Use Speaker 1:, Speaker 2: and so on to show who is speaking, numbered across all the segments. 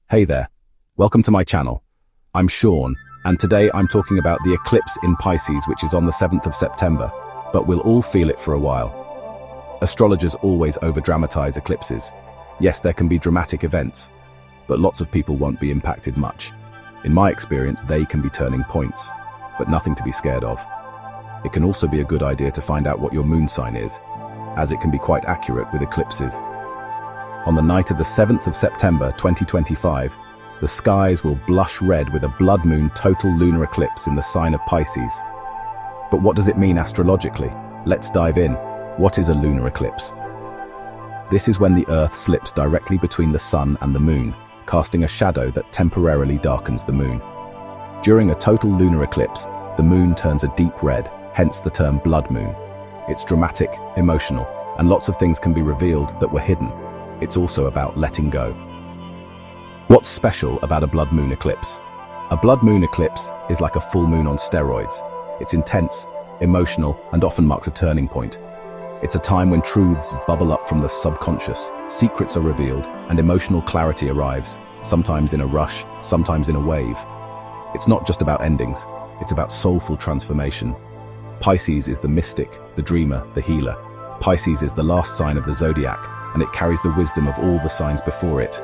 Speaker 1: Hey there, welcome to my channel. I'm Sean, and today I'm talking about the eclipse in Pisces, which is on the 7th of September, but we'll all feel it for a while. Astrologers always over-dramatize eclipses. Yes, there can be dramatic events, but lots of people won't be impacted much. In my experience, they can be turning points, but nothing to be scared of. It can also be a good idea to find out what your moon sign is, as it can be quite accurate with eclipses. On the night of the 7th of September 2025, the skies will blush red with a blood moon total lunar eclipse in the sign of Pisces. But what does it mean astrologically? Let's dive in. What is a lunar eclipse? This is when the Earth slips directly between the Sun and the Moon, casting a shadow that temporarily darkens the Moon. During a total lunar eclipse, the Moon turns a deep red, hence the term blood moon. It's dramatic, emotional, and lots of things can be revealed that were hidden. It's also about letting go. What's special about a blood moon eclipse? A blood moon eclipse is like a full moon on steroids. It's intense, emotional, and often marks a turning point. It's a time when truths bubble up from the subconscious, secrets are revealed, and emotional clarity arrives, sometimes in a rush, sometimes in a wave. It's not just about endings, it's about soulful transformation. Pisces is the mystic, the dreamer, the healer. Pisces is the last sign of the Zodiac, and it carries the wisdom of all the signs before it.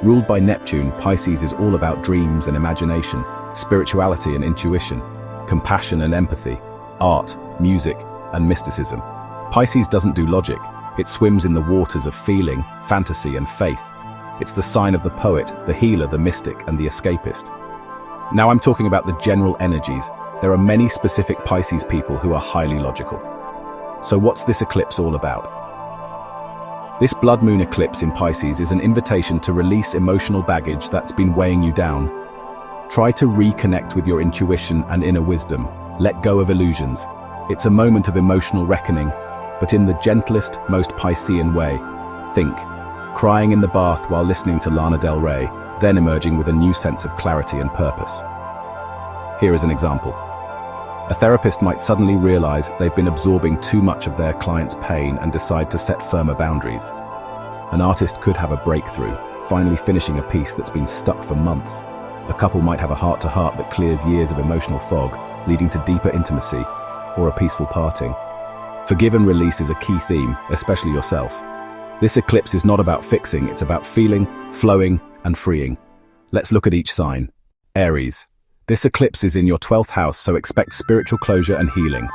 Speaker 1: Ruled by Neptune, Pisces is all about dreams and imagination, spirituality and intuition, compassion and empathy, art, music, and mysticism. Pisces doesn't do logic, it swims in the waters of feeling, fantasy, and faith. It's the sign of the poet, the healer, the mystic, and the escapist. Now I'm talking about the general energies. There are many specific Pisces people who are highly logical. So what's this eclipse all about? This blood moon eclipse in Pisces is an invitation to release emotional baggage that's been weighing you down. Try to reconnect with your intuition and inner wisdom. Let go of illusions. It's a moment of emotional reckoning, but in the gentlest, most Piscean way. Think, crying in the bath while listening to Lana Del Rey, then emerging with a new sense of clarity and purpose. Here is an example. A therapist might suddenly realize they've been absorbing too much of their client's pain and decide to set firmer boundaries. An artist could have a breakthrough, finally finishing a piece that's been stuck for months. A couple might have a heart-to-heart that clears years of emotional fog, leading to deeper intimacy or a peaceful parting. Forgive and release is a key theme, especially yourself. This eclipse is not about fixing, it's about feeling, flowing, and freeing. Let's look at each sign. Aries. This eclipse is in your 12th house, so expect spiritual closure and healing.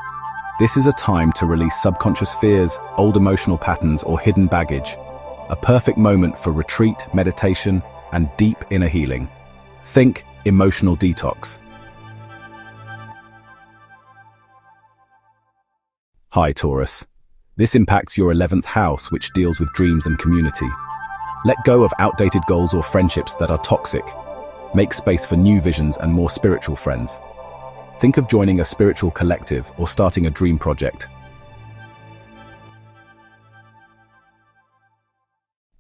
Speaker 1: This is a time to release subconscious fears, old emotional patterns, or hidden baggage. A perfect moment for retreat, meditation, and deep inner healing. Think emotional detox. Hi, Taurus. This impacts your 11th house, which deals with dreams and community. Let go of outdated goals or friendships that are toxic. Make space for new visions and more spiritual friends. Think of joining a spiritual collective or starting a dream project.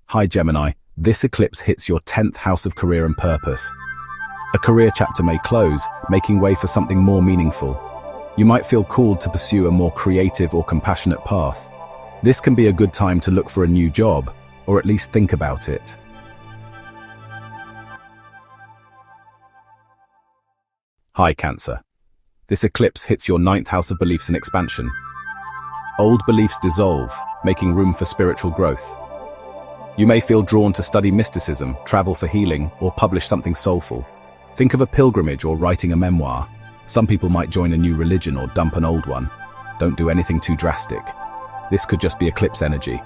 Speaker 1: Hi Gemini, this eclipse hits your 10th house of career and purpose. A career chapter may close, making way for something more meaningful. You might feel called to pursue a more creative or compassionate path. This can be a good time to look for a new job, or at least think about it. Hi Cancer. This eclipse hits your 9th house of beliefs and expansion. Old beliefs dissolve, making room for spiritual growth. You may feel drawn to study mysticism, travel for healing, or publish something soulful. Think of a pilgrimage or writing a memoir. Some people might join a new religion or dump an old one. Don't do anything too drastic. This could just be eclipse energy,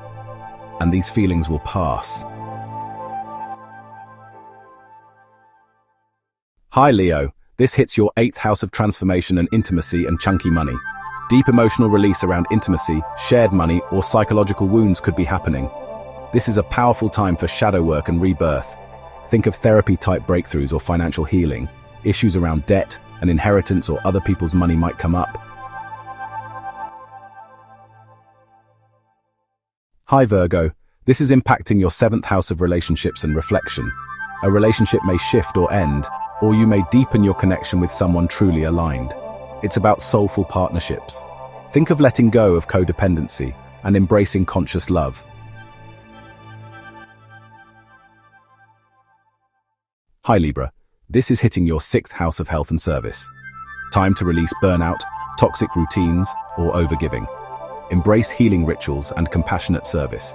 Speaker 1: and these feelings will pass. Hi Leo. This hits your 8th house of transformation and intimacy and chunky money. Deep emotional release around intimacy, shared money, or psychological wounds could be happening. This is a powerful time for shadow work and rebirth. Think of therapy-type breakthroughs or financial healing. Issues around debt, an inheritance, or other people's money might come up. Hi Virgo. This is impacting your 7th house of relationships and reflection. A relationship may shift or end, or you may deepen your connection with someone truly aligned. It's about soulful partnerships. Think of letting go of codependency and embracing conscious love. Hi Libra, this is hitting your 6th house of health and service. Time to release burnout, toxic routines, or overgiving. Embrace healing rituals and compassionate service.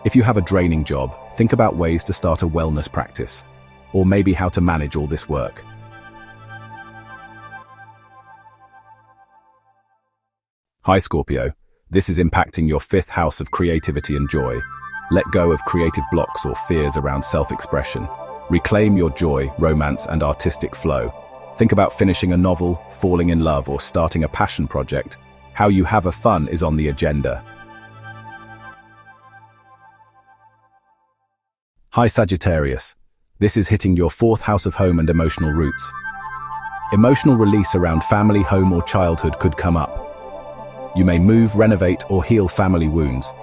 Speaker 1: If you have a draining job, think about ways to start a wellness practice, or maybe how to manage all this work. Hi Scorpio, this is impacting your 5th house of creativity and joy. Let go of creative blocks or fears around self-expression. Reclaim your joy, romance, and artistic flow. Think about finishing a novel, falling in love, or starting a passion project. How you have fun is on the agenda. Hi Sagittarius, this is hitting your 4th house of home and emotional roots. Emotional release around family, home, or childhood could come up. You may move, renovate, or heal family wounds.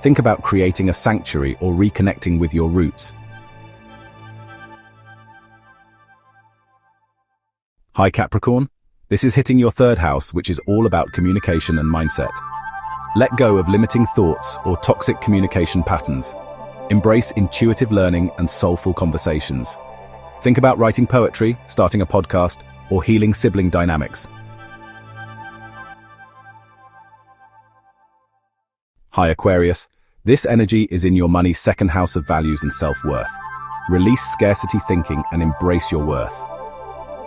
Speaker 1: Think about creating a sanctuary or reconnecting with your roots. Hi Capricorn, this is hitting your 3rd house, which is all about communication and mindset. Let go of limiting thoughts or toxic communication patterns. Embrace intuitive learning and soulful conversations. Think about writing poetry, starting a podcast, or healing sibling dynamics. Hi Aquarius, this energy is in your money's 2nd house of values and self-worth. Release scarcity thinking and embrace your worth.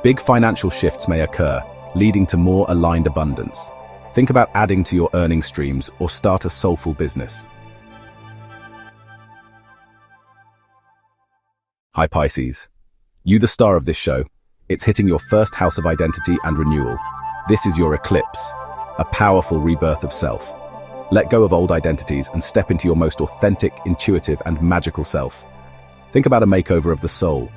Speaker 1: Big financial shifts may occur, leading to more aligned abundance. Think about adding to your earning streams or start a soulful business. Hi Pisces, you the star of this show. It's hitting your 1st house of identity and renewal. This is your eclipse, a powerful rebirth of self. Let go of old identities and step into your most authentic, intuitive, and magical self. Think about a makeover of the soul,